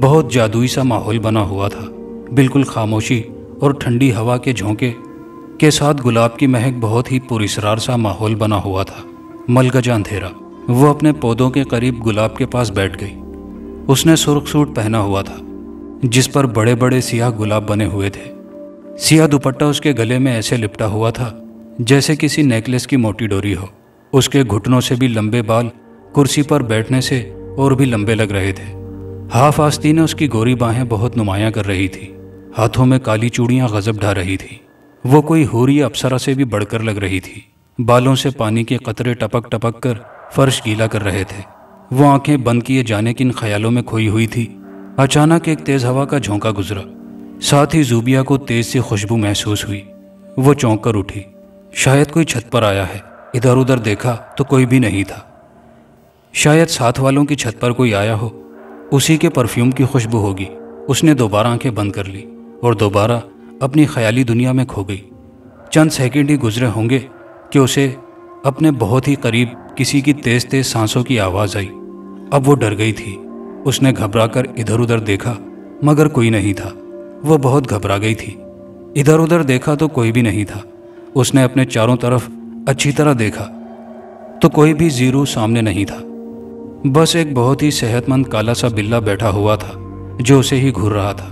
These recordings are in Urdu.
بہت جادوئی سا ماحول بنا ہوا تھا، بالکل خاموشی اور ٹھنڈی ہوا کے جھونکے کے ساتھ گلاب کی مہک، بہت ہی پراسرار سا ماحول بنا ہوا تھا۔ ملگجا اندھیرا۔ وہ اپنے پودوں کے قریب گلاب کے پاس بیٹھ گئی۔ اس نے سرخ سوٹ پہنا ہوا تھا جس پر بڑے بڑے سیاہ گلاب بنے ہوئے تھے۔ سیاہ دوپٹہ اس کے گلے میں ایسے لپٹا ہوا تھا جیسے کسی نیکلس کی موٹی ڈوری ہو۔ اس کے گھٹنوں سے بھی لمبے بال کرسی پر بیٹھنے سے اور بھی لمبے لگ رہے تھے۔ ہاف آستینیں اس کی گوری باہیں بہت نمایاں کر رہی تھی۔ ہاتھوں میں کالی چوڑیاں غضب ڈھا رہی تھی۔ وہ کوئی حوری یا اپسرا سے بھی بڑھ کر لگ رہی تھی۔ بالوں سے پانی کے قطرے ٹپک ٹپک کر فرش گیلا کر رہے تھے۔ وہ آنکھیں بند کیے جانے کن خیالوں میں کھوئی ہوئی تھی۔ اچانک ایک تیز ہوا کا جھونکا گزرا، ساتھ ہی زوبیا کو تیز سی خوشبو محسوس ہوئی۔ وہ چونک کر اٹھی۔ شاید کوئی چھت پر آیا ہے۔ ادھر ادھر دیکھا تو کوئی بھی نہیں تھا۔ شاید ساتھ والوں کی چھت پر کوئی آیا ہو، اسی کے پرفیوم کی خوشبو ہوگی۔ اس نے دوبارہ آنکھیں بند کر لی اور دوبارہ اپنی خیالی دنیا میں کھو گئی۔ چند سیکنڈ ہی گزرے ہوں گے کہ اسے اپنے بہت ہی قریب کسی کی تیز تیز سانسوں کی آواز آئی۔ اب وہ ڈر گئی تھی۔ اس نے گھبرا کر ادھر ادھر دیکھا مگر کوئی نہیں تھا۔ وہ بہت گھبرا گئی تھی۔ ادھر ادھر دیکھا تو کوئی بھی نہیں تھا۔ اس نے اپنے چاروں طرف اچھی طرح دیکھا تو کوئی بھی زیرو سامنے نہیں تھا۔ بس ایک بہت ہی صحت مند کالا سا بلّا بیٹھا ہوا تھا جو اسے ہی گھور رہا تھا۔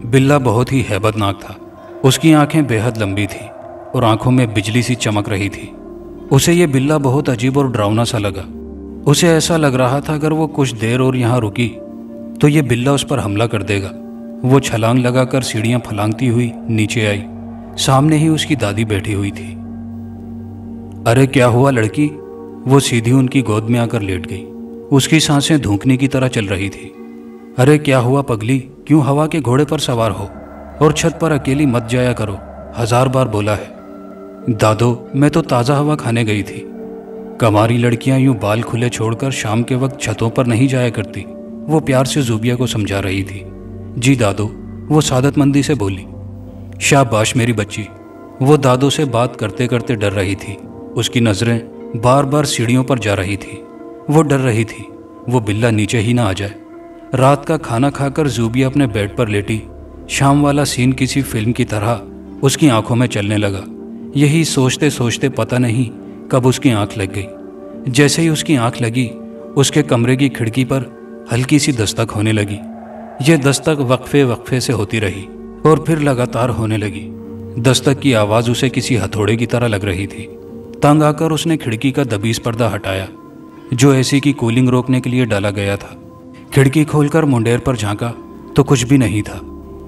بلّا بہت ہی ہیبت ناک تھا۔ اس کی آنکھیں بے حد لمبی تھیں اور آنکھوں میں بجلی سی چمک رہی تھی۔ اسے یہ بلّا بہت عجیب اور ڈراؤنا سا لگا۔ اسے ایسا لگ رہا تھا اگر وہ کچھ دیر اور یہاں رکی تو یہ بلّا اس پر حملہ کر دے گا۔ وہ چھلانگ لگا کر سیڑھیاں پھلانگتی ہوئی نیچے آئی۔ سامنے ہی اس کی دادی بیٹھی ہوئی تھی۔ ارے کیا ہوا لڑکی؟ وہ سیدھی ان کی گود میں آ کر لیٹ گئی۔ اس کی سانسیں دھونکنے کی طرح چل رہی تھی۔ ارے کیا ہوا پگلی؟ کیوں ہوا کے گھوڑے پر سوار ہو اور چھت پر اکیلی مت جایا کرو، 1000 بار بولا ہے۔ دادو میں تو تازہ ہوا کھانے گئی تھی۔ کماری لڑکیاں یوں بال کھلے چھوڑ کر شام کے وقت چھتوں پر نہیں جایا کرتی، وہ پیار سے زوبیا کو سمجھا رہی تھی۔ جی دادو، وہ سعادت مندی سے بولی۔ شاباش میری بچی۔ وہ دادو سے بات کرتے کرتے ڈر رہی تھی۔ اس کی نظریں بار بار سیڑھیوں پر جا رہی تھی۔ وہ ڈر رہی تھی وہ بلّا نیچے ہی نہ آ جائے۔ رات کا کھانا کھا کر زوبیا اپنے بیڈ پر لیٹی۔ شام والا سین کسی فلم کی طرح اس کی آنکھوں میں چلنے لگا۔ یہی سوچتے سوچتے پتہ نہیں کب اس کی آنکھ لگ گئی۔ جیسے ہی اس کی آنکھ لگی، اس کے کمرے کی کھڑکی پر ہلکی سی دستک ہونے لگی۔ یہ دستک وقفے وقفے سے ہوتی رہی اور پھر لگاتار ہونے لگی۔ دستک کی آواز اسے کسی ہتھوڑے کی طرح لگ رہی تھی۔ تنگ آ کر اس نے کھڑکی کا دبیز پردہ ہٹایا جو اے سی کی کولنگ روکنے کے لیے ڈالا گیا تھا۔ کھڑکی کھول کر منڈیر پر جھانکا تو کچھ بھی نہیں تھا۔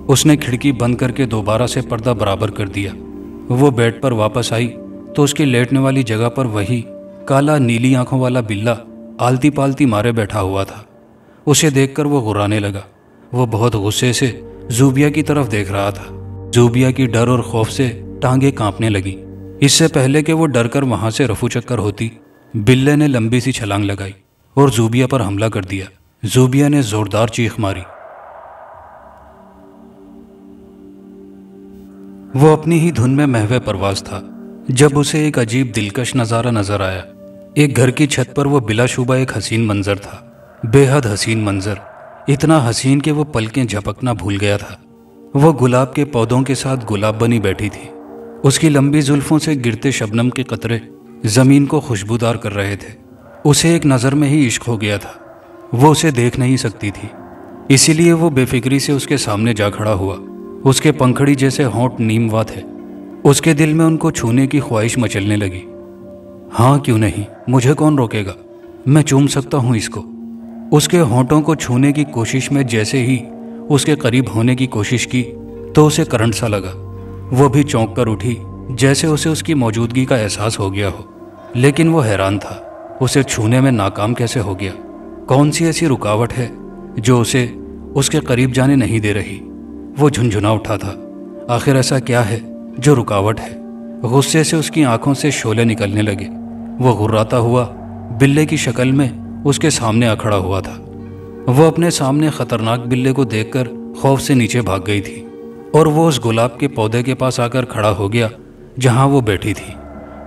اس نے کھڑکی بند کر کے دوبارہ سے پردہ برابر کر دیا۔ وہ بیڈ پر واپس آئی تو اس کی لیٹنے والی جگہ پر وہی کالا نیلی آنکھوں والا بلّا آلتی پالتی مارے بیٹھا ہوا تھا۔ اسے دیکھ کر وہ غرانے لگا۔ وہ بہت غصے سے زوبیا کی طرف دیکھ رہا تھا۔ زوبیا کی ڈر اور خوف سے ٹانگیں کانپنے لگی۔ اس سے پہلے کہ وہ ڈر کر وہاں سے رفو چکر ہوتی، بلے نے لمبی سی چھلانگ لگائی اور زوبیا پر حملہ کر دیا۔ زوبیا نے زوردار چیخ ماری۔ وہ اپنی ہی دھن میں محو پرواز تھا جب اسے ایک عجیب دلکش نظارہ نظر آیا۔ ایک گھر کی چھت پر وہ بلا شبہ ایک حسین منظر تھا، بے حد حسین منظر، اتنا حسین کہ وہ پلکیں جھپکنا بھول گیا تھا۔ وہ گلاب کے پودوں کے ساتھ گلاب بنی بیٹھی تھی۔ اس کی لمبی زلفوں سے گرتے شبنم کے قطرے زمین کو خوشبودار کر رہے تھے۔ اسے ایک نظر میں ہی عشق ہو گیا تھا۔ وہ اسے دیکھ نہیں سکتی تھی، اسی لیے وہ بے فکری سے اس کے سامنے جا کھڑا ہوا۔ اس کے پنکھڑی جیسے ہونٹ نیم وا تھے۔ اس کے دل میں ان کو چھونے کی خواہش مچلنے لگی۔ ہاں کیوں نہیں، مجھے کون روکے گا، میں چوم سکتا ہوں اس کو۔ اس کے ہونٹوں کو چھونے کی کوشش میں جیسے ہی اس کے قریب ہونے کی کوشش کی تو اسے کرنٹ سا لگا۔ وہ بھی چونک کر اٹھی جیسے اسے اس کی موجودگی کا احساس ہو گیا ہو، لیکن وہ حیران تھا اسے چھونے میں ناکام کیسے ہو گیا۔ کون سی ایسی رکاوٹ ہے جو اسے اس کے قریب جانے نہیں دے رہی؟ وہ جھنجھنا اٹھا تھا۔ آخر ایسا کیا ہے جو رکاوٹ ہے؟ غصے سے اس کی آنکھوں سے شعلے نکلنے لگے۔ وہ غراتا ہوا بلے کی شکل میں اس کے سامنے آ کھڑا ہوا تھا۔ وہ اپنے سامنے خطرناک بلے کو دیکھ کر خوف سے نیچے بھاگ گئی تھی اور وہ اس گلاب کے پودے کے پاس آ کر کھڑا ہو گیا جہاں وہ بیٹھی تھی۔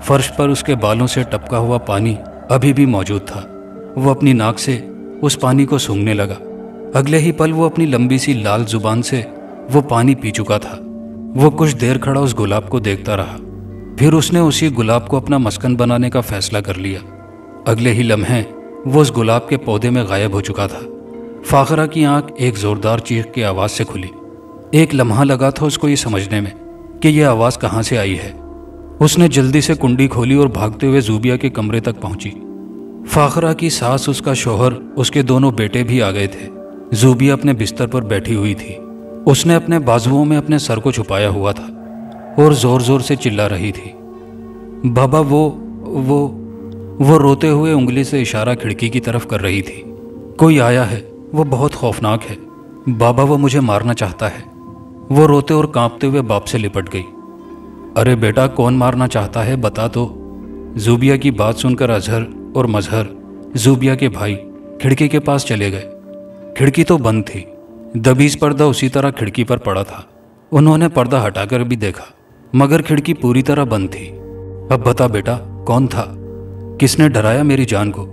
فرش پر اس کے بالوں سے ٹپکا ہوا پانی ابھی بھی موجود تھا۔ وہ اپنی ناک سے اس پانی کو سونگھنے لگا۔ اگلے ہی پل وہ اپنی لمبی سی لال زبان سے وہ پانی پی چکا تھا۔ وہ کچھ دیر کھڑا اس گلاب کو دیکھتا رہا، پھر اس نے اسی گلاب کو اپنا مسکن بنانے کا فیصلہ کر لیا۔ اگلے ہی لمحے وہ اس گلاب کے پودے میں غائب ہو چکا تھا۔ فاخرہ کی آنکھ ایک زوردار چیخ کی آواز سے کھلی۔ ایک لمحہ لگا تھا اس کو یہ سمجھنے میں کہ یہ آواز کہاں سے آئی ہے۔ اس نے جلدی سے کنڈی کھولی اور بھاگتے ہوئے زوبیہ کے کمرے تک پہنچی۔ فاخرہ کی ساس، اس کا شوہر، اس کے دونوں بیٹے بھی آ گئے تھے۔ زوبیہ اپنے بستر پر بیٹھی ہوئی تھی۔ اس نے اپنے بازوؤں میں اپنے سر کو چھپایا ہوا تھا اور زور زور سے چلا رہی تھی۔ بابا وہ روتے ہوئے انگلی سے اشارہ کھڑکی کی طرف کر رہی تھی۔ کوئی آیا ہے، وہ بہت خوفناک ہے، بابا وہ مجھے مارنا چاہتا ہے۔ وہ روتے اور کانپتے ہوئے باپ سے لپٹ گئی۔ ارے بیٹا، کون مارنا چاہتا ہے بتا تو۔ زوبیہ کی بات سن کر اظہر اور مظہر، زوبیہ کے بھائی، کھڑکی کے پاس چلے گئے۔ کھڑکی تو بند تھی، دبیز پردہ اسی طرح کھڑکی پر پڑا تھا۔ انہوں نے پردہ ہٹا کر بھی دیکھا مگر کھڑکی پوری طرح بند تھی۔ اب بتا بیٹا، کون تھا؟ کس نے ڈرایا میری جان کو؟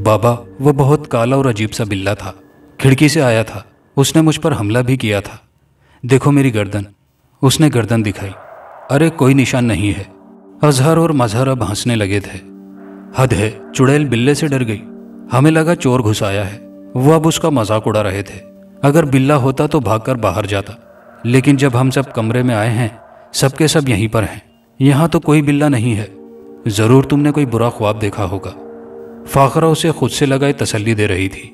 بابا وہ بہت کالا اور عجیب سا بلّا تھا، کھڑکی سے آیا تھا، اس نے مجھ پر حملہ بھی کیا تھا۔ دیکھو میری گردن۔ اس نے گردن دکھائی۔ ارے کوئی نشان نہیں ہے۔ اظہر اور مظہر اب ہنسنے لگے تھے۔ حد ہے، چڑیل بلے سے ڈر گئی، ہمیں لگا چور گھس آیا ہے۔ وہ اب اس کا مذاق اڑا رہے تھے۔ اگر بلّا ہوتا تو بھاگ کر باہر جاتا، لیکن جب ہم سب کمرے میں آئے ہیں، سب کے سب یہیں پر ہیں، یہاں تو کوئی بلّا نہیں ہے۔ ضرور تم نے کوئی برا خواب دیکھا ہوگا۔ فاخرہ اسے خود سے لگائے تسلی دے رہی تھی۔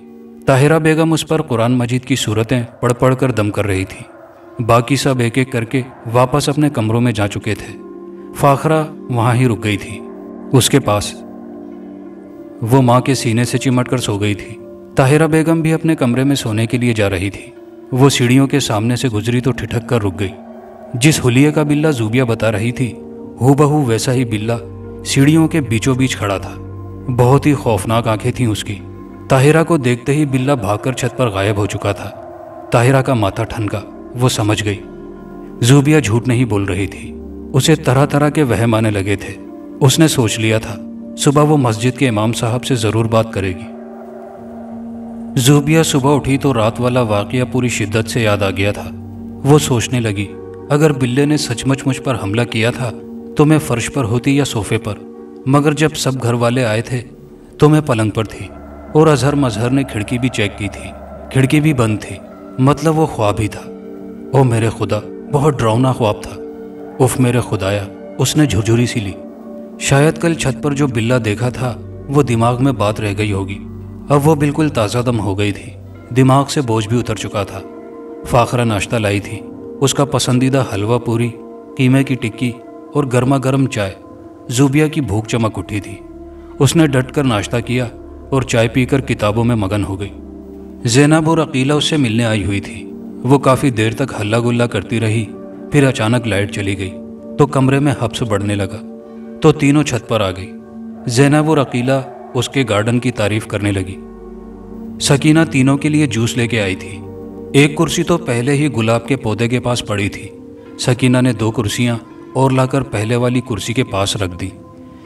طاہرہ بیگم اس پر قرآن مجید کی صورتیں پڑھ پڑھ کر دم کر رہی تھی۔ باقی سب ایک ایک کر کے واپس اپنے کمروں میں جا چکے تھے۔ فاخرہ وہاں ہی رک گئی تھی، اس کے پاس۔ وہ ماں کے سینے سے چمٹ کر سو گئی تھی۔ طاہرہ بیگم بھی اپنے کمرے میں سونے کے لیے جا رہی تھی۔ وہ سیڑھیوں کے سامنے سے گزری تو ٹھٹک کر رک گئی۔ جس حلیے کا بلّا زوبیہ بتا رہی تھی، ہو بہو ویسا ہی بلّا سیڑھیوں کے بیچوں بیچ کھڑا تھا۔ بہت ہی خوفناک آنکھیں تھیں اس کی۔ طاہرہ کو دیکھتے ہی بلّا بھاگ کر چھت پر غائب ہو چکا تھا۔ طاہرہ کا ماتھا ٹھنکا، وہ سمجھ گئی زوبیہ جھوٹ نہیں بول رہی تھی۔ اسے طرح طرح کے وہم آنے لگے تھے۔ اس نے سوچ لیا تھا صبح وہ مسجد کے امام صاحب سے ضرور بات کرے گی۔ زوبیہ صبح اٹھی تو رات والا واقعہ پوری شدت سے یاد آ گیا تھا۔ وہ سوچنے لگی اگر بلے نے سچ مچ پر حملہ کیا تھا تو میں فرش پر ہوتی یا صوفے پر، مگر جب سب گھر والے آئے تھے تو میں پلنگ پر تھی، اور اظہر مظہر نے کھڑکی بھی چیک کی تھی، کھڑکی بھی بند تھی، مطلب وہ خواب ہی تھا۔ او میرے خدا، بہت ڈراؤنا خواب تھا۔ اف میرے خدایا، اس نے جھرجھری سی لی۔ شاید کل چھت پر جو بلّا دیکھا تھا وہ دماغ میں بات رہ گئی ہوگی۔ اب وہ بالکل تازہ دم ہو گئی تھی، دماغ سے بوجھ بھی اتر چکا تھا۔ فاخرہ ناشتہ لائی تھی، اس کا پسندیدہ حلوہ پوری، قیمے کی ٹکی اور گرما گرم چائے۔ زوبیہ کی بھوک چمک اٹھی تھی۔ اس نے ڈٹ کر ناشتہ کیا اور چائے پی کر کتابوں میں مگن ہو گئی۔ زینب اور عقیلہ اس سے ملنے آئی ہوئی تھی۔ وہ کافی دیر تک ہلہ گلا کرتی رہی، پھر اچانک لائٹ چلی گئی تو کمرے میں حبس بڑھنے لگا، تو تینوں چھت پر آ گئی۔ زینب اور عقیلہ اس کے گارڈن کی تعریف کرنے لگی۔ سکینہ تینوں کے لیے جوس لے کے آئی تھی۔ ایک کرسی تو پہلے ہی گلاب کے پودے کے پاس پڑی تھی۔ سکینہ نے 2 کرسیاں اور لا کر پہلے والی کرسی کے پاس رکھ دی،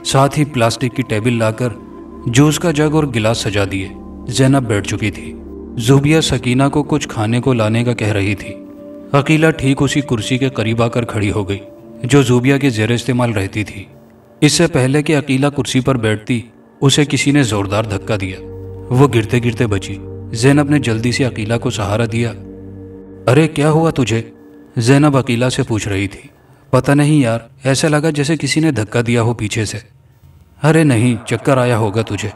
ساتھ ہی پلاسٹک کی ٹیبل لا کر جوس کا جگ اور گلاس سجا دیے۔ زینب بیٹھ چکی تھی۔ زوبیہ سکینہ کو کچھ کھانے کو لانے کا کہہ رہی تھی۔ عقیلہ ٹھیک اسی کرسی کے قریب آ کر کھڑی ہو گئی جو زوبیہ کے زیر استعمال رہتی تھی۔ اس سے پہلے کہ عقیلہ کرسی پر بیٹھتی، اسے کسی نے زوردار دھکا دیا۔ وہ گرتے گرتے بچی۔ زینب نے جلدی سے عقیلہ کو سہارا دیا۔ ارے کیا ہوا تجھے؟ زینب عقیلہ سے پوچھ رہی تھی۔ پتہ نہیں یار، ایسا لگا جیسے کسی نے دھکا دیا ہو پیچھے سے۔ ارے نہیں، چکر آیا ہوگا تجھے،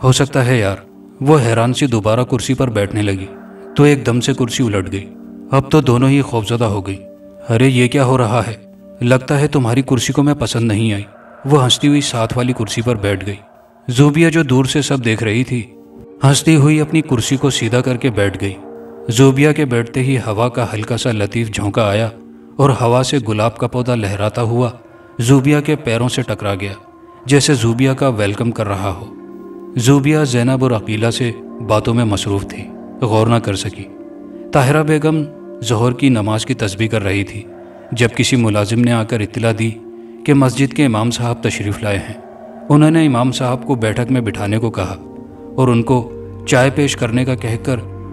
ہو سکتا ہے یار۔ وہ حیران سی دوبارہ کرسی پر بیٹھنے لگی تو ایک دم سے کرسی الٹ گئی۔ اب تو دونوں ہی خوفزدہ ہو گئی۔ ارے یہ کیا ہو رہا ہے؟ لگتا ہے تمہاری کرسی کو میں پسند نہیں آئی۔ وہ ہنستی ہوئی ساتھ والی کرسی پر بیٹھ گئی۔ زوبیہ جو دور سے سب دیکھ رہی تھی، ہنستی ہوئی اپنی کرسی کو سیدھا کر کے بیٹھ گئی۔ زوبیہ کے بیٹھتے ہی ہوا کا ہلکا سا لطیف جھونکا آیا اور ہوا سے گلاب کا پودا لہراتا ہوا زوبیہ کے پیروں سے ٹکرا گیا، جیسے زوبیہ کا ویلکم کر رہا ہو۔ زوبیہ زینب اور عقیلہ سے باتوں میں مصروف تھی، غور نہ کر سکی۔ طاہرہ بیگم ظہر کی نماز کی تسبیح کر رہی تھی جب کسی ملازم نے آ کر اطلاع دی کہ مسجد کے امام صاحب تشریف لائے ہیں۔ انہوں نے امام صاحب کو بیٹھک میں بٹھانے کو کہا اور ان کو چائے پیش کرنے کا کہہ کر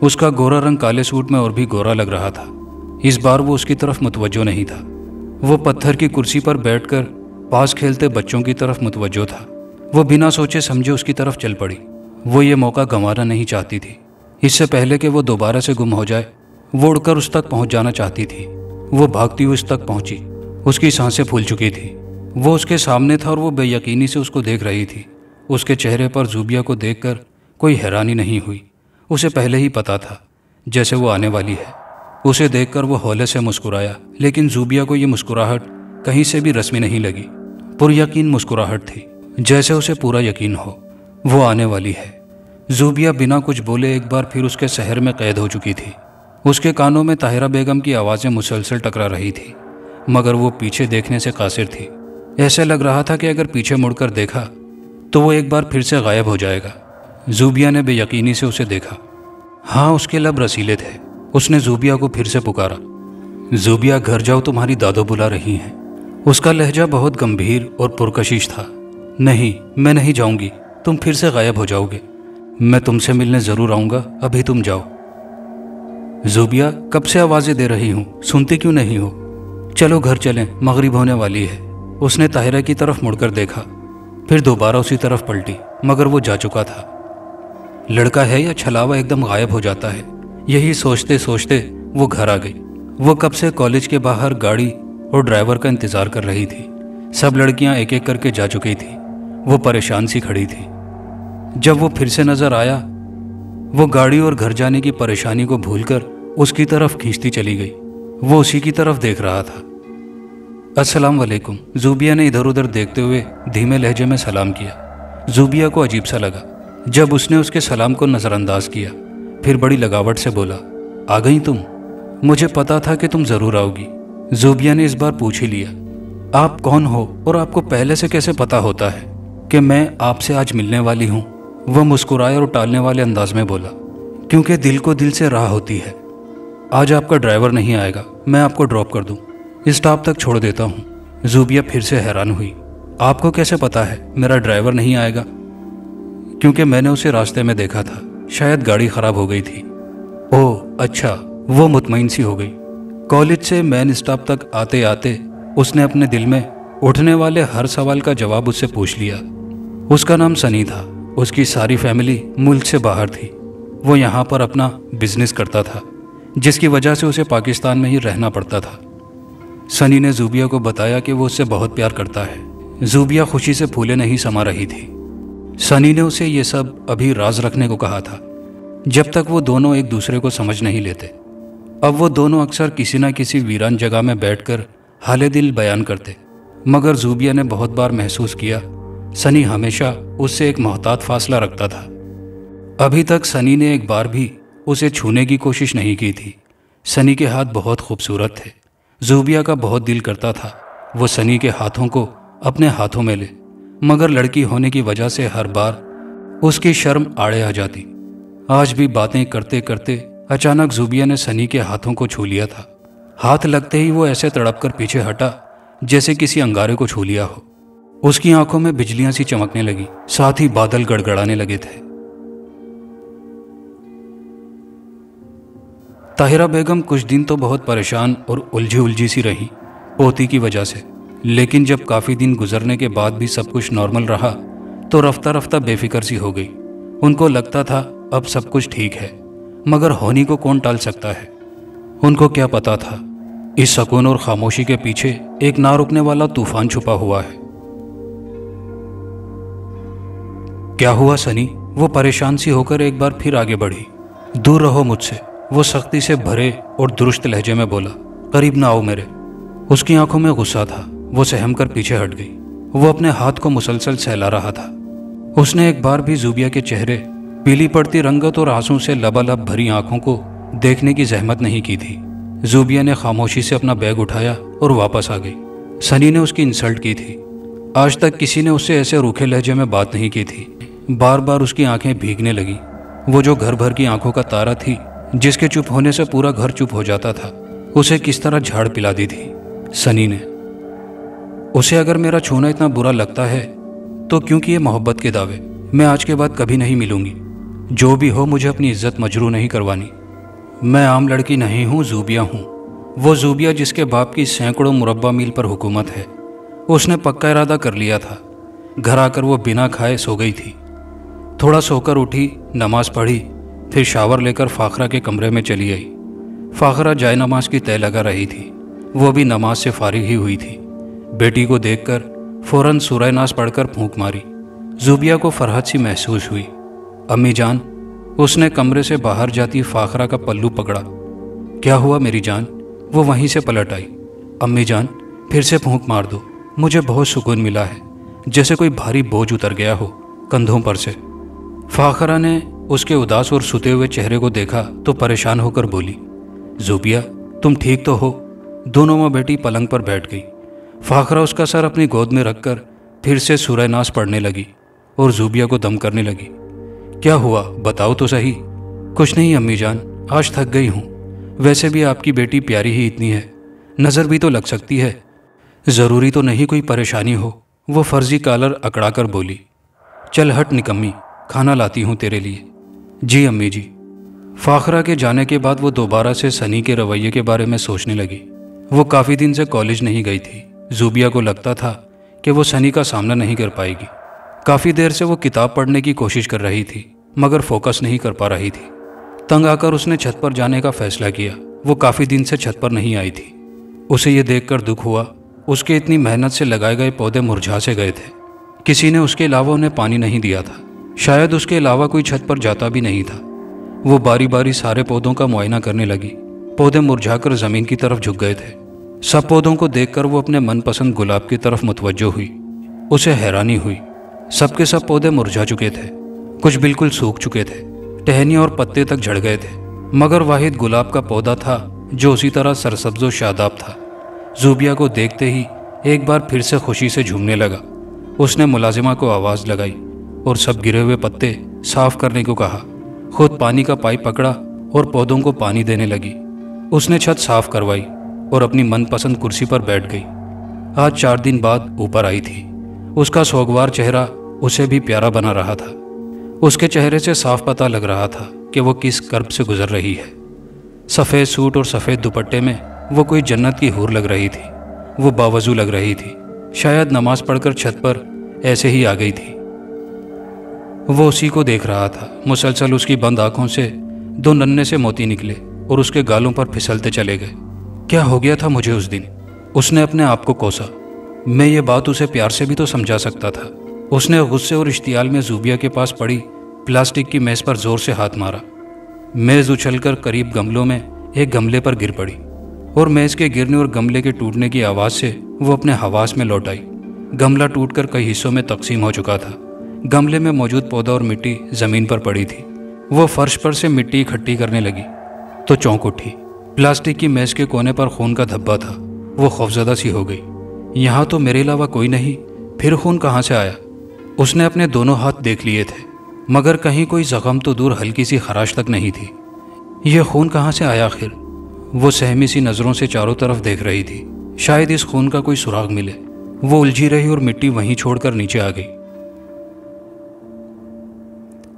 اس کا گورا رنگ کالے سوٹ میں اور بھی گورا لگ رہا تھا۔ اس بار وہ اس کی طرف متوجہ نہیں تھا، وہ پتھر کی کرسی پر بیٹھ کر پاس کھیلتے بچوں کی طرف متوجہ تھا۔ وہ بنا سوچے سمجھے اس کی طرف چل پڑی۔ وہ یہ موقع گنوانا نہیں چاہتی تھی۔ اس سے پہلے کہ وہ دوبارہ سے گم ہو جائے، وہ اڑ کر اس تک پہنچ جانا چاہتی تھی۔ وہ بھاگتی ہوئی اس تک پہنچی۔ اس کی سانسیں پھول چکی تھی۔ وہ اس کے سامنے تھا اور وہ بے یقینی سے اس کو دیکھ رہی تھی۔ اس کے چہرے پر زوبیہ کو دیکھ کر کوئی حیرانی نہیں ہوئی۔ اسے پہلے ہی پتا تھا جیسے وہ آنے والی ہے۔ اسے دیکھ کر وہ ہولے سے مسکرایا، لیکن زوبیہ کو یہ مسکراہٹ کہیں سے بھی رسمی نہیں لگی۔ پر یقین مسکراہٹ تھی، جیسے اسے پورا یقین ہو وہ آنے والی ہے۔ زوبیہ بنا کچھ بولے ایک بار پھر اس کے سحر میں قید ہو چکی تھی۔ اس کے کانوں میں طاہرہ بیگم کی آوازیں مسلسل ٹکرا رہی تھی، مگر وہ پیچھے دیکھنے سے قاصر تھی۔ ایسے لگ رہا تھا کہ اگر پیچھے مڑ کر دیکھا تو وہ ایک بار پھر سے غائب ہو جائے گا۔ زوبیہ نے بے یقینی سے اسے دیکھا۔ ہاں، اس کے لب رسیلے تھے۔ اس نے زوبیہ کو پھر سے پکارا، زوبیہ گھر جاؤ، تمہاری دادو بلا رہی ہیں۔ اس کا لہجہ بہت گمبھیر اور پرکشش تھا۔ نہیں، میں نہیں جاؤں گی، تم پھر سے غائب ہو جاؤ گے۔ میں تم سے ملنے ضرور آؤں گا، ابھی تم جاؤ۔ زوبیہ کب سے آوازیں دے رہی ہوں، سنتی کیوں نہیں ہو؟ چلو گھر چلیں، مغرب ہونے والی ہے۔ اس نے طاہرہ کی طرف مڑ کر دیکھا، پھر دوبارہ اسی طرف پلٹی، مگر وہ جا چکا تھا۔ لڑکا ہے یا چھلاوا ایک دم غائب ہو جاتا ہے، یہی سوچتے سوچتے وہ گھر آ گئی۔ وہ کب سے کالج کے باہر گاڑی اور ڈرائیور کا انتظار کر رہی تھی۔ سب لڑکیاں ایک ایک کر کے جا چکی تھی۔ وہ پریشان سی کھڑی تھی۔ جب وہ پھر سے نظر آیا، وہ گاڑی اور گھر جانے کی پریشانی کو بھول کر اس کی طرف کھینچتی چلی گئی۔ وہ اسی کی طرف دیکھ رہا تھا۔ السلام علیکم، زوبیہ نے ادھر ادھر دیکھتے ہوئے دھیمے لہجے میں سلام کیا۔ زوبیہ کو عجیب سا لگا جب اس نے اس کے سلام کو نظر انداز کیا، پھر بڑی لگاوٹ سے بولا، آ گئی تم؟ مجھے پتا تھا کہ تم ضرور آؤ گی۔ زوبیہ نے اس بار پوچھ ہی لیا، آپ کون ہو اور آپ کو پہلے سے کیسے پتا ہوتا ہے کہ میں آپ سے آج ملنے والی ہوں؟ وہ مسکرائے اور ٹالنے والے انداز میں بولا، کیونکہ دل کو دل سے راہ ہوتی ہے۔ آج آپ کا ڈرائیور نہیں آئے گا، میں آپ کو ڈراپ کر دوں، اسٹاپ تک چھوڑ دیتا ہوں۔ زوبیہ پھر سے حیران ہوئی، آپ کو کیسے پتا ہے میرا ڈرائیور نہیں آئے گا؟ کیونکہ میں نے اسے راستے میں دیکھا تھا، شاید گاڑی خراب ہو گئی تھی۔ اوہ اچھا، وہ مطمئن سی ہو گئی۔ کالج سے مین اسٹاپ تک آتے آتے اس نے اپنے دل میں اٹھنے والے ہر سوال کا جواب اس سے پوچھ لیا۔ اس کا نام سنی تھا، اس کی ساری فیملی ملک سے باہر تھی۔ وہ یہاں پر اپنا بزنس کرتا تھا، جس کی وجہ سے اسے پاکستان میں ہی رہنا پڑتا تھا۔ سنی نے زوبیہ کو بتایا کہ وہ اس سے بہت پیار کرتا ہے۔ زوبیہ خوشی سے پھولے نہیں سما رہی تھی۔ سنی نے اسے یہ سب ابھی راز رکھنے کو کہا تھا، جب تک وہ دونوں ایک دوسرے کو سمجھ نہیں لیتے۔ اب وہ دونوں اکثر کسی نہ کسی ویران جگہ میں بیٹھ کر حال دل بیان کرتے، مگر زوبیہ نے بہت بار محسوس کیا سنی ہمیشہ اس سے ایک محتاط فاصلہ رکھتا تھا۔ ابھی تک سنی نے ایک بار بھی اسے چھونے کی کوشش نہیں کی تھی۔ سنی کے ہاتھ بہت خوبصورت تھے۔ زوبیہ کا بہت دل کرتا تھا وہ سنی کے ہاتھوں کو اپنے ہاتھوں میں لے، مگر لڑکی ہونے کی وجہ سے ہر بار اس کی شرم آڑے آ جاتی۔ آج بھی باتیں کرتے کرتے اچانک زوبیہ نے سنی کے ہاتھوں کو چھو لیا تھا۔ ہاتھ لگتے ہی وہ ایسے تڑپ کر پیچھے ہٹا جیسے کسی انگارے کو چھو لیا ہو۔ اس کی آنکھوں میں بجلیاں سی چمکنے لگی، ساتھ ہی بادل گڑگڑانے لگے تھے۔ طاہرہ بیگم کچھ دن تو بہت پریشان اور الجھی سی رہی پوتی کی وجہ سے، لیکن جب کافی دن گزرنے کے بعد بھی سب کچھ نارمل رہا تو رفتہ رفتہ بے فکر سی ہو گئی۔ ان کو لگتا تھا اب سب کچھ ٹھیک ہے، مگر ہونی کو کون ٹال سکتا ہے؟ ان کو کیا پتا تھا اس سکون اور خاموشی کے پیچھے ایک نہ رکنے والا طوفان چھپا ہوا ہے۔ کیا ہوا سنی؟ وہ پریشان سی ہو کر ایک بار پھر آگے بڑھی۔ دور رہو مجھ سے، وہ سختی سے بھرے اور درست لہجے میں بولا، قریب نہ آؤ میرے۔ اس کی آنکھوں میں غصہ تھا، وہ سہم کر پیچھے ہٹ گئی۔ وہ اپنے ہاتھ کو مسلسل سہلا رہا تھا۔ اس نے ایک بار بھی زوبیہ کے چہرے، پیلی پڑتی رنگت اور آنسوں سے لبالب بھری آنکھوں کو دیکھنے کی زحمت نہیں کی تھی۔ زوبیہ نے خاموشی سے اپنا بیگ اٹھایا اور واپس آ گئی۔ سنی نے اس کی انسلٹ کی تھی۔ آج تک کسی نے اس سے ایسے روکھے لہجے میں بات نہیں کی تھی۔ بار بار اس کی آنکھیں بھیگنے لگی۔ وہ جو گھر بھر کی آنکھوں کا تارا تھی، جس کے چپ ہونے سے پورا گھر چپ ہو جاتا تھا، اسے کس طرح جھاڑ پلا دی تھی سنی نے۔ اسے اگر میرا چھونا اتنا برا لگتا ہے تو کیوں کیے محبت کے دعوے؟ میں آج کے بعد کبھی نہیں ملوں گی۔ جو بھی ہو مجھے اپنی عزت مجروح نہیں کروانی۔ میں عام لڑکی نہیں ہوں، زوبیہ ہوں، وہ زوبیہ جس کے باپ کی سینکڑوں مربع میل پر حکومت ہے۔ اس نے پکا ارادہ کر لیا تھا۔ گھر آ کر وہ بنا کھائے سو گئی تھی۔ تھوڑا سو کر اٹھی، نماز پڑھی، پھر شاور لے کر فاخرہ کے کمرے میں چلی آئی۔ فاخرہ جائے نماز کی تہ لگا رہی تھی، وہ بھی نماز سے فارغ ہی ہوئی تھی۔ بیٹی کو دیکھ کر فوراً سورہ ناس پڑھ کر پھونک ماری۔ زوبیہ کو فرحت سی محسوس ہوئی۔ امی جان، اس نے کمرے سے باہر جاتی فاخرہ کا پلو پکڑا۔ کیا ہوا میری جان؟ وہ وہیں سے پلٹ آئی۔ امی جان، پھر سے پھونک مار دو، مجھے بہت سکون ملا ہے، جیسے کوئی بھاری بوجھ اتر گیا ہو کندھوں پر سے۔ فاخرہ نے اس کے اداس اور ستے ہوئے چہرے کو دیکھا تو پریشان ہو کر بولی، زوبیہ تم ٹھیک تو ہو؟ دونوں ماں بیٹی پلنگ پر بیٹھ گئی۔ فاخرہ اس کا سر اپنی گود میں رکھ کر پھر سے سورہ ناس پڑھنے لگی اور زوبیہ کو دم کرنے لگی۔ کیا ہوا بتاؤ تو صحیح۔ کچھ نہیں امی جان، آج تھک گئی ہوں، ویسے بھی آپ کی بیٹی پیاری ہی اتنی ہے، نظر بھی تو لگ سکتی ہے، ضروری تو نہیں کوئی پریشانی ہو۔ وہ فرضی کالر اکڑا کر بولی۔ چل ہٹ نکمی، کھانا لاتی ہوں تیرے لیے۔ جی امی جی۔ فاخرہ کے جانے کے بعد وہ دوبارہ سے سنی کے رویے کے بارے میں سوچنے لگی۔ وہ کافی دن سے کالج نہیں گئی تھی۔ زوبیہ کو لگتا تھا کہ وہ سنی کا سامنا نہیں کر پائے گی۔ کافی دیر سے وہ کتاب پڑھنے کی کوشش کر رہی تھی مگر فوکس نہیں کر پا رہی تھی۔ تنگ آ کر اس نے چھت پر جانے کا فیصلہ کیا۔ وہ کافی دن سے چھت پر نہیں آئی تھی۔ اسے یہ دیکھ کر دکھ ہوا، اس کے اتنی محنت سے لگائے گئے پودے مرجھا سے گئے تھے۔ کسی نے اس کے علاوہ انہیں پانی نہیں دیا تھا، شاید اس کے علاوہ کوئی چھت پر جاتا بھی نہیں تھا۔ وہ باری باری سارے پودوں کا معائنہ کرنے لگی۔ پودے مرجھا کر زمین کی طرف جھک گئے تھے۔ سب پودوں کو دیکھ کر وہ اپنے من پسند گلاب کی طرف متوجہ ہوئی۔ اسے حیرانی ہوئی، سب کے سب پودے مرجھا چکے تھے، کچھ بالکل سوکھ چکے تھے، ٹہنیاں اور پتے تک جھڑ گئے تھے، مگر واحد گلاب کا پودا تھا جو اسی طرح سرسبز و شاداب تھا۔ زوبیہ کو دیکھتے ہی ایک بار پھر سے خوشی سے جھومنے لگا۔ اس نے ملازمہ کو آواز لگائی اور سب گرے ہوئے پتے صاف کرنے کو کہا۔ خود پانی کا پائپ پکڑا اور پودوں کو پانی دینے لگی۔ اس نے چھت صاف کروائی اور اپنی من پسند کرسی پر بیٹھ گئی۔ آج 4 دن بعد اوپر آئی تھی۔ اس کا سوگوار چہرہ اسے بھی پیارا بنا رہا تھا۔ اس کے چہرے سے صاف پتہ لگ رہا تھا کہ وہ کس کرب سے گزر رہی ہے۔ سفید سوٹ اور سفید دوپٹے میں وہ کوئی جنت کی حور لگ رہی تھی۔ وہ باوضو لگ رہی تھی، شاید نماز پڑھ کر چھت پر ایسے ہی آ گئی تھی۔ وہ اسی کو دیکھ رہا تھا۔ مسلسل اس کی بند آنکھوں سے 2 ننھے سے موتی نکلے اور اس کے گالوں پر پھسلتے چلے گئے۔ کیا ہو گیا تھا مجھے اس دن؟ اس نے اپنے آپ کو کوسا۔ میں یہ بات اسے پیار سے بھی تو سمجھا سکتا تھا۔ اس نے غصے اور اشتعال میں زوبیہ کے پاس پڑی پلاسٹک کی میز پر زور سے ہاتھ مارا۔ میز اچھل کر قریب گملوں میں ایک گملے پر گر پڑی اور میز کے گرنے اور گملے کے ٹوٹنے کی آواز سے وہ اپنے حواس میں لوٹ آئی۔ گملہ ٹوٹ کر کئی حصوں میں تقسیم ہو چکا تھا۔ گملے میں موجود پودا اور مٹی زمین پر پڑی تھی۔ وہ فرش پر سے مٹی اکٹھی کرنے لگی تو چونک اٹھی۔ پلاسٹک کی میز کے کونے پر خون کا دھبا تھا۔ وہ خوفزدہ سی ہو گئی۔ یہاں تو میرے علاوہ کوئی نہیں، پھر خون کہاں سے آیا؟ اس نے اپنے دونوں ہاتھ دیکھ لیے تھے مگر کہیں کوئی زخم تو دور ہلکی سی خراش تک نہیں تھی۔ یہ خون کہاں سے آیا آخر؟ وہ سہمی سی نظروں سے چاروں طرف دیکھ رہی تھی، شاید اس خون کا کوئی سراغ ملے۔ وہ الجھی رہی اور مٹی وہیں چھوڑ کر نیچے آ گئی۔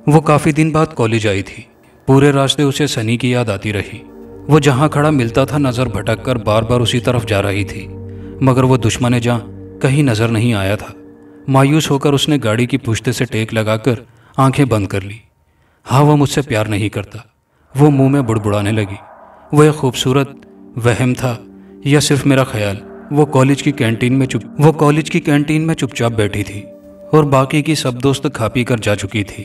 وہ کافی دن بعد کالج آئی تھی۔ پورے راستے اسے سنی کی یاد آتی رہی۔ وہ جہاں کھڑا ملتا تھا نظر بھٹک کر بار بار اسی طرف جا رہی تھی مگر وہ دشمن جاں کہیں نظر نہیں آیا تھا۔ مایوس ہو کر اس نے گاڑی کی پشت سے ٹیک لگا کر آنکھیں بند کر لی۔ ہاں وہ مجھ سے پیار نہیں کرتا، وہ منہ میں بڑبڑانے لگی۔ وہ ایک خوبصورت وہم تھا یا صرف میرا خیال؟ وہ کالج کی کینٹین میں چپ چاپ بیٹھی تھی اور باقی کی سب دوست کھا پی کر جا چکی تھی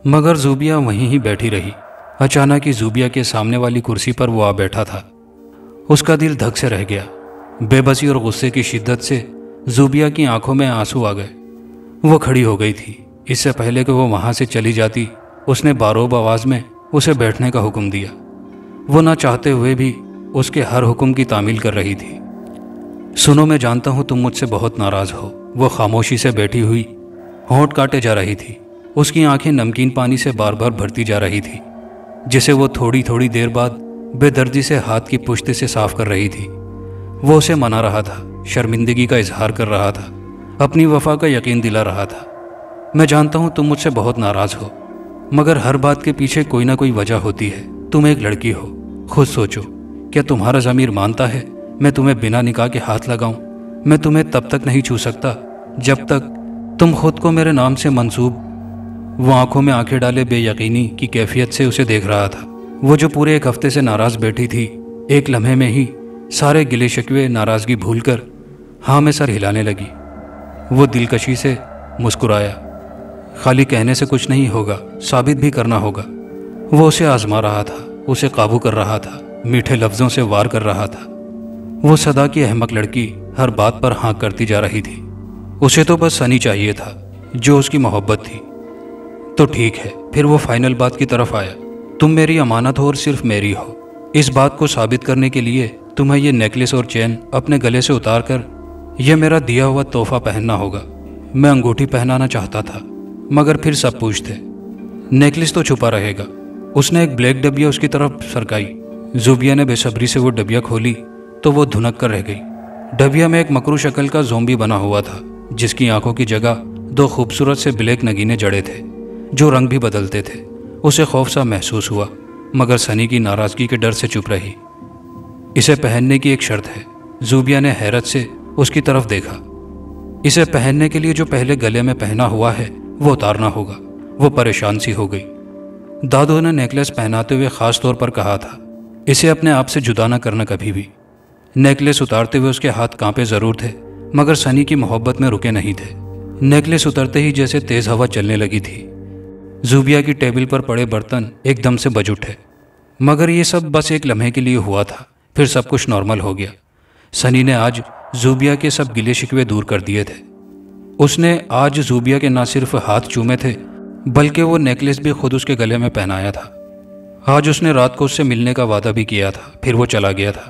مگر زوبیہ وہیں ہی بیٹھی رہی۔ اچانک ہی زوبیہ کے سامنے والی کرسی پر وہ آ بیٹھا تھا۔ اس کا دل دھک سے رہ گیا۔ بے بسی اور غصے کی شدت سے زوبیہ کی آنکھوں میں آنسو آ گئے۔ وہ کھڑی ہو گئی تھی۔ اس سے پہلے کہ وہ وہاں سے چلی جاتی اس نے باروب آواز میں اسے بیٹھنے کا حکم دیا۔ وہ نہ چاہتے ہوئے بھی اس کے ہر حکم کی تعمیل کر رہی تھی۔ سنو، میں جانتا ہوں تم مجھ سے بہت ناراض ہو۔ وہ خاموشی سے بیٹھی ہوئی ہونٹ کاٹے جا رہی تھی۔ اس کی آنکھیں نمکین پانی سے بار بار بھرتی جا رہی تھی جسے وہ تھوڑی تھوڑی دیر بعد بے دردی سے ہاتھ کی پشت سے صاف کر رہی تھی۔ وہ اسے منا رہا تھا، شرمندگی کا اظہار کر رہا تھا، اپنی وفا کا یقین دلا رہا تھا۔ میں جانتا ہوں تم مجھ سے بہت ناراض ہو مگر ہر بات کے پیچھے کوئی نہ کوئی وجہ ہوتی ہے۔ تم ایک لڑکی ہو، خود سوچو، کیا تمہارا ضمیر مانتا ہے میں تمہیں بنا نکاح کے ہاتھ لگاؤں؟ میں تمہیں تب تک نہیں چھو سکتا جب تک تم خود کو میرے نام سے منسوب۔ وہ آنکھوں میں آنکھیں ڈالے بے یقینی کی کیفیت سے اسے دیکھ رہا تھا۔ وہ جو پورے ایک ہفتے سے ناراض بیٹھی تھی، ایک لمحے میں ہی سارے گلے شکوے ناراضگی بھول کر ہاں میں سر ہلانے لگی۔ وہ دلکشی سے مسکرایا۔ خالی کہنے سے کچھ نہیں ہوگا، ثابت بھی کرنا ہوگا۔ وہ اسے آزما رہا تھا، اسے قابو کر رہا تھا، میٹھے لفظوں سے وار کر رہا تھا۔ وہ صدا کی احمق لڑکی ہر بات پر ہاں کرتی جا رہی تھی۔ اسے تو بس سنی چاہیے تھا جو اس کی محبت تھی۔ تو ٹھیک ہے، پھر وہ فائنل بات کی طرف آیا۔ تم میری امانت ہو اور صرف میری ہو۔ اس بات کو ثابت کرنے کے لیے تمہیں یہ نیکلس اور چین اپنے گلے سے اتار کر یہ میرا دیا ہوا تحفہ پہننا ہوگا۔ میں انگوٹھی پہنانا چاہتا تھا، مگر پھر سب پوچھتے۔ نیکلس تو چھپا رہے گا۔ اس نے ایک بلیک ڈبیا اس کی طرف سرکائی۔ زوبیا نے بے صبری سے وہ ڈبیا کھولی تو وہ دھنک کر رہ گئی۔ ڈبیا میں ایک مکرو شکل کا زومبی بنا ہوا تھا، جس کی آنکھوں کی جگہ دو خوبصورت سے بلیک نگینے جڑے تھے جو رنگ بھی بدلتے تھے۔ اسے خوف سا محسوس ہوا، مگر سنی کی ناراضگی کے ڈر سے چپ رہی۔ اسے پہننے کی ایک شرط ہے۔ زوبیا نے حیرت سے اس کی طرف دیکھا۔ اسے پہننے کے لیے جو پہلے گلے میں پہنا ہوا ہے وہ اتارنا ہوگا۔ وہ پریشان سی ہو گئی۔ دادو نے نیکلس پہناتے ہوئے خاص طور پر کہا تھا اسے اپنے آپ سے جدا نہ کرنا کبھی بھی۔ نیکلس اتارتے ہوئے اس کے ہاتھ کانپے ضرور تھے، مگر سنی کی محبت میں رکے نہیں تھے۔ نیکلس اترتے ہی جیسے تیز ہوا چلنے لگی تھی۔ زوبیا کی ٹیبل پر پڑے برتن ایک دم سے بج اٹھے۔ مگر یہ سب بس ایک لمحے کے لیے ہوا تھا، پھر سب کچھ نارمل ہو گیا۔ سنی نے آج زوبیا کے سب گلے شکوے دور کر دیے تھے۔ اس نے آج زوبیا کے نہ صرف ہاتھ چومے تھے، بلکہ وہ نیکلس بھی خود اس کے گلے میں پہنایا تھا۔ آج اس نے رات کو اس سے ملنے کا وعدہ بھی کیا تھا، پھر وہ چلا گیا تھا۔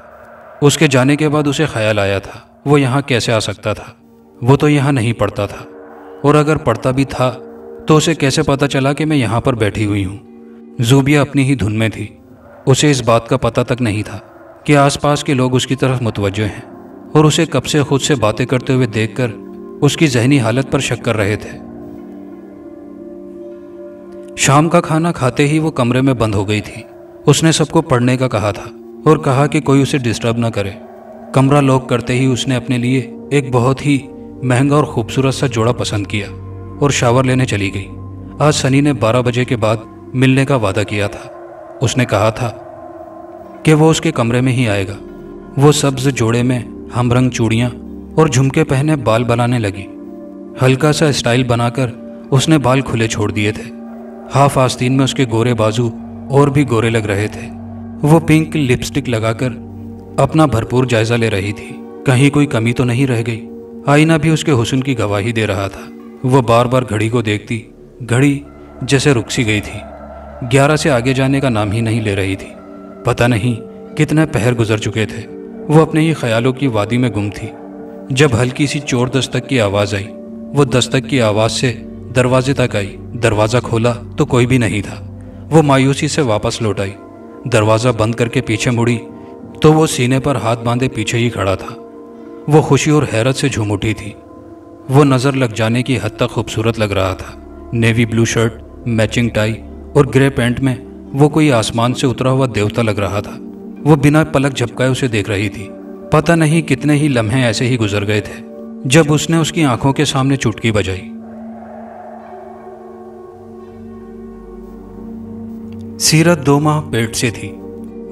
اس کے جانے کے بعد اسے خیال آیا تھا وہ یہاں کیسے آ سکتا تھا۔ وہ تو یہاں نہیں پڑتا تھا، اور اگر پڑتا بھی تھا تو اسے کیسے پتہ چلا کہ میں یہاں پر بیٹھی ہوئی ہوں۔ زوبیا اپنی ہی دھن میں تھی۔ اسے اس بات کا پتہ تک نہیں تھا کہ آس پاس کے لوگ اس کی طرف متوجہ ہیں، اور اسے کب سے خود سے باتیں کرتے ہوئے دیکھ کر اس کی ذہنی حالت پر شک کر رہے تھے۔ شام کا کھانا کھاتے ہی وہ کمرے میں بند ہو گئی تھی۔ اس نے سب کو پڑھنے کا کہا تھا اور کہا کہ کوئی اسے ڈسٹرب نہ کرے۔ کمرہ لاک کرتے ہی اس نے اپنے لیے ایک بہت ہی مہنگا اور خوبصورت سا جوڑا پسند کیا اور شاور لینے چلی گئی۔ آج سنی نے 12 بجے کے بعد ملنے کا وعدہ کیا تھا۔ اس نے کہا تھا کہ وہ اس کے کمرے میں ہی آئے گا۔ وہ سبز جوڑے میں ہم رنگ چوڑیاں اور جھمکے پہنے بال بنانے لگی۔ ہلکا سا اسٹائل بنا کر اس نے بال کھلے چھوڑ دیے تھے۔ ہاف آستین میں اس کے گورے بازو اور بھی گورے لگ رہے تھے۔ وہ پنک لپسٹک لگا کر اپنا بھرپور جائزہ لے رہی تھی، کہیں کوئی کمی تو نہیں رہ گئی۔ آئینہ بھی اس کے حسن کی گواہی دے رہا تھا۔ وہ بار بار گھڑی کو دیکھتی، گھڑی جیسے رک سی گئی تھی۔ 11 سے آگے جانے کا نام ہی نہیں لے رہی تھی۔ پتہ نہیں کتنے پہر گزر چکے تھے۔ وہ اپنے ہی خیالوں کی وادی میں گم تھی جب ہلکی سی چور دستک کی آواز آئی۔ وہ دستک کی آواز سے دروازے تک آئی۔ دروازہ کھولا تو کوئی بھی نہیں تھا۔ وہ مایوسی سے واپس لوٹ آئی۔ دروازہ بند کر کے پیچھے مڑی تو وہ سینے پر ہاتھ باندھے پیچھے ہی کھڑا تھا۔ وہ خوشی اور حیرت سے جھوم اٹھی تھی۔ وہ نظر لگ جانے کی حد تک خوبصورت لگ رہا تھا۔ Navy blue shirt, matching tie اور گرے پینٹ میں وہ کوئی آسمان سے اترا ہوا دیوتا لگ رہا تھا۔ وہ بنا پلک جھپکائے اسے دیکھ رہی تھی۔ پتہ نہیں کتنے ہی لمحے ایسے ہی گزر گئے تھے جب اس نے اس کی آنکھوں کے سامنے چٹکی بجائی۔ سیرت 2 ماہ پیٹ سے تھی۔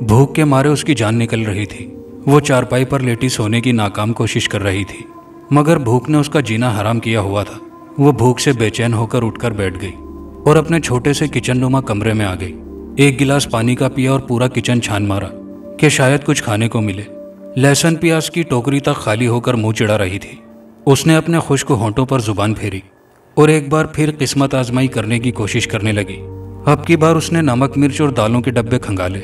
بھوک کے مارے اس کی جان نکل رہی تھی۔ وہ چارپائی پر لیٹی سونے کی ناکام کوشش کر رہی تھی، مگر بھوک نے اس کا جینا حرام کیا ہوا تھا۔ وہ بھوک سے بے چین ہو کر اٹھ کر بیٹھ گئی اور اپنے چھوٹے سے کچن نما کمرے میں آ گئی۔ ایک گلاس پانی کا پیا اور پورا کچن چھان مارا کہ شاید کچھ کھانے کو ملے۔ لہسن پیاز کی ٹوکری تک خالی ہو کر منہ چڑھا رہی تھی۔ اس نے اپنے خشک ہونٹوں پر زبان پھیری اور ایک بار پھر قسمت آزمائی کرنے کی کوشش کرنے لگی۔ اب کی بار اس نے نمک مرچ اور دالوں کے ڈبے کھنگالے۔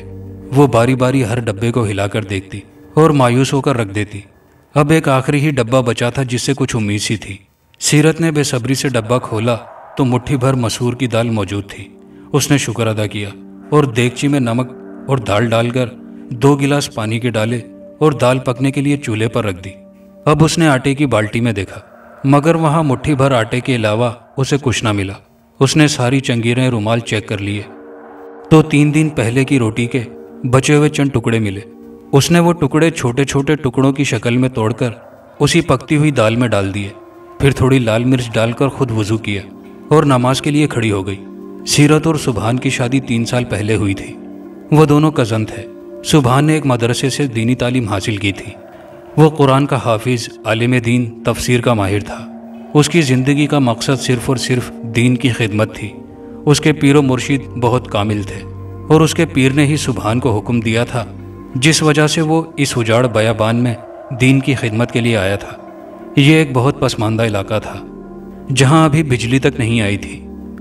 وہ باری باری ہر ڈبے کو ہلا کر دیکھتی اور مایوس ہو کر رکھ دیتی۔ اب ایک آخری ہی ڈبہ بچا تھا جس سے کچھ امید سی تھی۔ سیرت نے بے صبری سے ڈبہ کھولا تو مٹھی بھر مسور کی دال موجود تھی۔ اس نے شکر ادا کیا اور دیگچی میں نمک اور دال ڈال کر 2 گلاس پانی کے ڈالے اور دال پکنے کے لیے چولہے پر رکھ دی۔ اب اس نے آٹے کی بالٹی میں دیکھا، مگر وہاں مٹھی بھر آٹے کے علاوہ اسے کچھ نہ ملا۔ اس نے ساری چنگیریں رومال چیک کر لیے تو 3 دن پہلے کی روٹی کے بچے ہوئے چند ٹکڑے ملے۔ اس نے وہ ٹکڑے چھوٹے چھوٹے ٹکڑوں کی شکل میں توڑ کر اسی پکتی ہوئی دال میں ڈال دیے، پھر تھوڑی لال مرچ ڈال کر خود وضو کیا اور نماز کے لیے کھڑی ہو گئی۔ سیرت اور سبحان کی شادی 3 سال پہلے ہوئی تھی۔ وہ دونوں کزن تھے۔ سبحان نے ایک مدرسے سے دینی تعلیم حاصل کی تھی۔ وہ قرآن کا حافظ، عالم دین، تفسیر کا ماہر تھا۔ اس کی زندگی کا مقصد صرف اور صرف دین کی خدمت تھی۔ اس کے پیر و مرشد بہت کامل تھے اور اس کے پیر نے ہی سبحان کو حکم دیا تھا، جس وجہ سے وہ اس اجاڑ بیابان میں دین کی خدمت کے لیے آیا تھا۔ یہ ایک بہت پسماندہ علاقہ تھا جہاں ابھی بجلی تک نہیں آئی تھی۔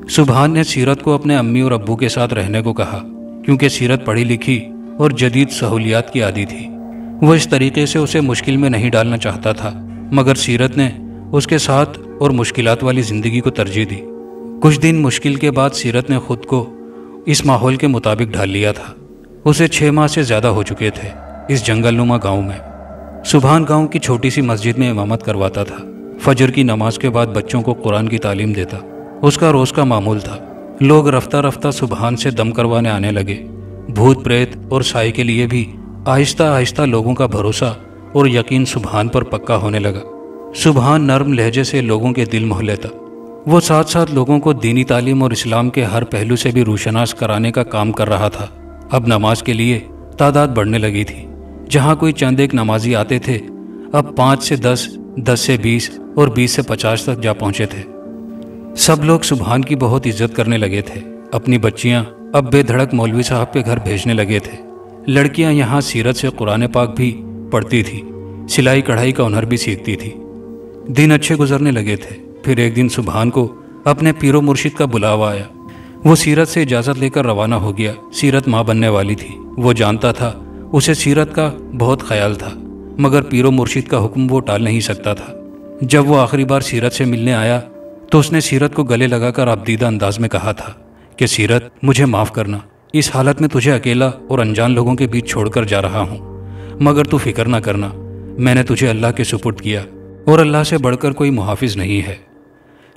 سبحان نے سیرت کو اپنے امی اور ابو کے ساتھ رہنے کو کہا، کیونکہ سیرت پڑھی لکھی اور جدید سہولیات کی عادی تھی۔ وہ اس طریقے سے اسے مشکل میں نہیں ڈالنا چاہتا تھا، مگر سیرت نے اس کے ساتھ اور مشکلات والی زندگی کو ترجیح دی۔ کچھ دن مشکل کے بعد سیرت نے خود کو اس ماحول کے مطابق ڈھال لیا تھا۔ اسے 6 ماہ سے زیادہ ہو چکے تھے اس جنگل نما گاؤں میں۔ سبحان گاؤں کی چھوٹی سی مسجد میں امامت کرواتا تھا۔ فجر کی نماز کے بعد بچوں کو قرآن کی تعلیم دیتا۔ اس کا روز کا معمول تھا۔ لوگ رفتہ رفتہ سبحان سے دم کروانے آنے لگے۔ بھوت پریت اور سائے کے لیے بھی آہستہ آہستہ لوگوں کا بھروسہ اور یقین سبحان پر پکا ہونے لگا۔ سبحان نرم لہجے سے لوگوں کے دل موہ لیتا۔ وہ ساتھ ساتھ لوگوں کو دینی تعلیم اور اسلام کے ہر پہلو سے بھی روشناس کرانے کا کام کر رہا تھا۔ اب نماز کے لیے تعداد بڑھنے لگی تھی۔ جہاں کوئی چند ایک نمازی آتے تھے، اب 5 سے 10، 10 سے 20 اور 20 سے 50 تک جا پہنچے تھے۔ سب لوگ سبحان کی بہت عزت کرنے لگے تھے۔ اپنی بچیاں اب بے دھڑک مولوی صاحب کے گھر بھیجنے لگے تھے۔ لڑکیاں یہاں سیرت سے قرآن پاک بھی پڑھتی تھی، سلائی کڑھائی کا ہنر بھی سیکھتی تھی۔ دن اچھے گزرنے لگے تھے۔ پھر ایک دن سبحان کو اپنے پیر و مرشد کا بلاوا آیا۔ وہ سیرت سے اجازت لے کر روانہ ہو گیا۔ سیرت ماں بننے والی تھی۔ وہ جانتا تھا اسے سیرت کا بہت خیال تھا، مگر پیر و مرشد کا حکم وہ ٹال نہیں سکتا تھا۔ جب وہ آخری بار سیرت سے ملنے آیا تو اس نے سیرت کو گلے لگا کر آبدیدہ انداز میں کہا تھا کہ سیرت، مجھے معاف کرنا، اس حالت میں تجھے اکیلا اور انجان لوگوں کے بیچ چھوڑ کر جا رہا ہوں، مگر تو فکر نہ کرنا، میں نے تجھے اللہ کے سپرد کیا اور اللہ سے بڑھ کر کوئی محافظ نہیں ہے۔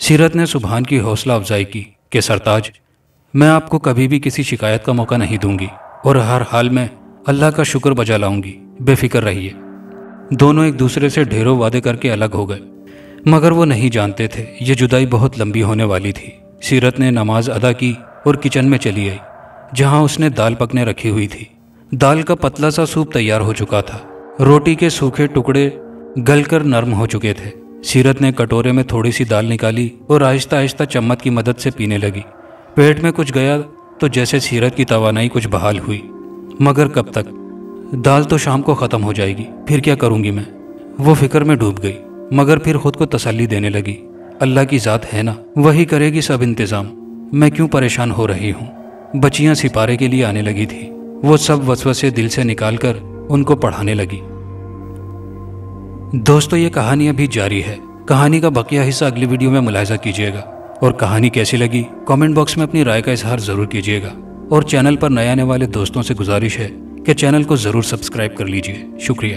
سیرت نے سبحان کی حوصلہ افزائی کی کہ سرتاج، میں آپ کو کبھی بھی کسی شکایت کا موقع نہیں دوں گی اور ہر حال میں اللہ کا شکر بجا لاؤں گی، بے فکر رہیے۔ دونوں ایک دوسرے سے ڈھیروں وعدے کر کے الگ ہو گئے، مگر وہ نہیں جانتے تھے یہ جدائی بہت لمبی ہونے والی تھی۔ سیرت نے نماز ادا کی اور کچن میں چلی آئی، جہاں اس نے دال پکنے رکھی ہوئی تھی۔ دال کا پتلا سا سوپ تیار ہو چکا تھا۔ روٹی کے سوکھے ٹکڑے گل کر نرم ہو چکے تھے۔ سیرت نے کٹورے میں تھوڑی سی دال نکالی اور آہستہ آہستہ چمچ کی مدد سے پینے لگی۔ پیٹ میں کچھ گیا تو جیسے سیرت کی توانائی کچھ بحال ہوئی، مگر کب تک؟ دال تو شام کو ختم ہو جائے گی، پھر کیا کروں گی میں؟ وہ فکر میں ڈوب گئی، مگر پھر خود کو تسلی دینے لگی، اللہ کی ذات ہے نا، وہی کرے گی سب انتظام، میں کیوں پریشان ہو رہی ہوں؟ بچیاں سپارے کے لیے آنے لگی تھی۔ وہ سب وسوسے دل سے نکال کر ان کو پڑھانے لگی۔ دوستو، یہ کہانی ابھی جاری ہے۔ کہانی کا بقیہ حصہ اگلی ویڈیو میں ملاحظہ کیجیے گا، اور کہانی کیسی لگی کامنٹ باکس میں اپنی رائے کا اظہار ضرور کیجیے گا، اور چینل پر نئے آنے والے دوستوں سے گزارش ہے کہ چینل کو ضرور سبسکرائب کر لیجیے۔ شکریہ۔